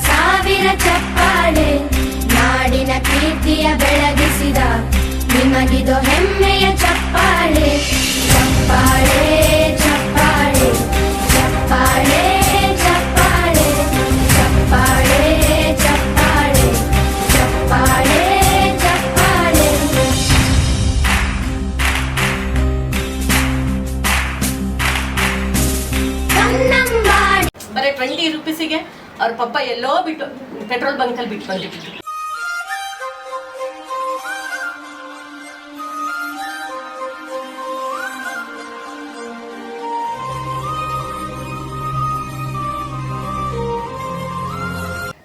ಸಾವಿರ ಚಪ್ಪಾಳೆ, ನಾಡಿನ ಕೀರ್ತಿಯ ಬೆಳಗಿಸಿದ ನಿಮಗಿದು ಹೆಮ್ಮೆಯ ಚಪ್ಪಾಳೆ. ಚಪ್ಪಾಳೆ ಚಪ್ಪಾಳೆ ಚಪ್ಪಾಳೆ ಚಪ್ಪಾಳೆ ಚಪ್ಪಾಳೆ ಚಪ್ಪಾಳೆ ಚಪ್ಪಾಳೆ ಚಪ್ಪಾಳೆ. ಕನ್ನಂಬಾಡಿ ಬರೀ 20 ರೂಪೀಸಿಗೆ ಅವ್ರ ಪಪ್ಪ ಎಲ್ಲೋ ಬಿಟ್ಟು ಪೆಟ್ರೋಲ್ ಬಂಕ್ ಅಲ್ಲಿ ಬಿಟ್ಟು ಬಂದಿದ್ರು.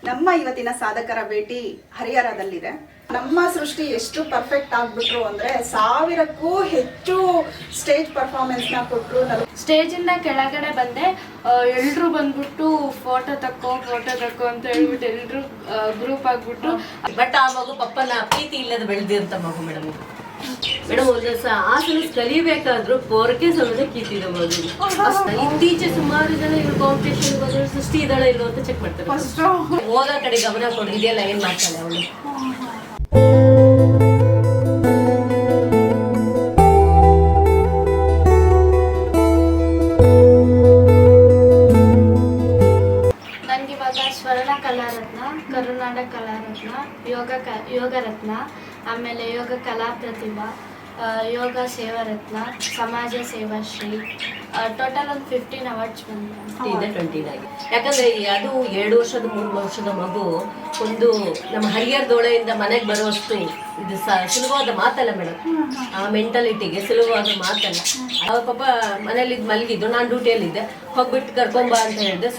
ನಮ್ಮ ಇವತ್ತಿನ ಸಾಧಕರ ಭೇಟಿ ಹರಿಹರದಲ್ಲಿದೆ. ನಮ್ಮ ಸೃಷ್ಟಿ ಎಷ್ಟು ಪರ್ಫೆಕ್ಟ್ ಆಗ್ಬಿಟ್ರು ಅಂದ್ರೆ 1000ಕ್ಕೂ ಹೆಚ್ಚು ಸ್ಟೇಜ್ ಪರ್ಫಾರ್ಮೆನ್ಸ್ ನ ಕೊಟ್ರು. ಸ್ಟೇಜ್ ಇಂದ ಕೆಳಗಡೆ ಬಂದೆ, ಎಲ್ರು ಬಂದ್ಬಿಟ್ಟು ಫೋಟೋ ತಕ್ಕೋ ಅಂತ ಹೇಳ್ಬಿಟ್ಟು ಎಲ್ರು ಗ್ರೂಪ್ ಆಗ್ಬಿಟ್ಟು. ಬಟ್ ಆ ಮಗು ಪಪ್ಪನ ಪ್ರೀತಿ ಇಲ್ಲದ ಬೆಳೆದಿರಂತ ಮಗು ಮೇಡಮ್. ಮೇಡಮ್ ಒಂದು ಆಸನ ಕಲಿಬೇಕಾದ್ರೂ ಪೊರಕೆ ಸಮೇತ ಕೀತಿದ ಮಗು. ಇತ್ತೀಚೆ ಸುಮಾರು ಜನ ಇವ್ರು ಕಾಂಪಿಟೇಷನ್ ಬಂದ್ರು ಸೃಷ್ಟಿ ಇದ್ದಾಳೆ ಇಲ್ವ ಅಂತ ಚೆಕ್ ಮಾಡ್ತಾರೆ. ಓದೋ ಕಡೆ ಗಮನ ಕೊಡಿ, ಇದೆಲ್ಲ ಏನ್ ಮಾಡ್ತಾಳೆ ಅವಳು. ನನ್ಗಿವಾಗ ಸ್ವರ್ಣ ಕಲಾರತ್ನ, ಕರುನಾಡ ಕಲಾರತ್ನ, ಯೋಗ ರತ್ನ, ಆಮೇಲೆ ಯೋಗ ಕಲಾ ಪ್ರತಿಭಾ, ಯೋಗ ಸೇವಾರತ್ನ, ಸಮಾಜ ಸೇವಾಶ್ರೀ, ಟೋಟಲ್ ಒಂದು 15 ಅವಾರ್ಡ್ಸ್ ಬಂದಿದೆ. 29 ಯಾಕಂದ್ರೆ ಅದು 2 ವರ್ಷದ 3 ವರ್ಷದ ಮಗು ಒಂದು ನಮ್ಮ ಹರಿಹರದೊಳೆಯಿಂದ ಮನೆಗೆ ಬರುವಷ್ಟು ಇದು ಸುಲಭವಾದ ಮಾತಲ್ಲ ಮೇಡಮ್. ಆ ಮೆಂಟಾಲಿಟಿಗೆ ಸುಲಭವಾದ ಮಾತಲ್ಲ. ಅವ್ರ ಪಾಪ ಮನೇಲಿ ಮಲಗಿದ್ದು, ನಾನು ಡ್ಯೂಟಿಯಲ್ಲಿದ್ದೆ, ಹೋಗ್ಬಿಟ್ಟು ಕರ್ಕೊಂಬ ಅಂತ ಹೇಳಿದೆ.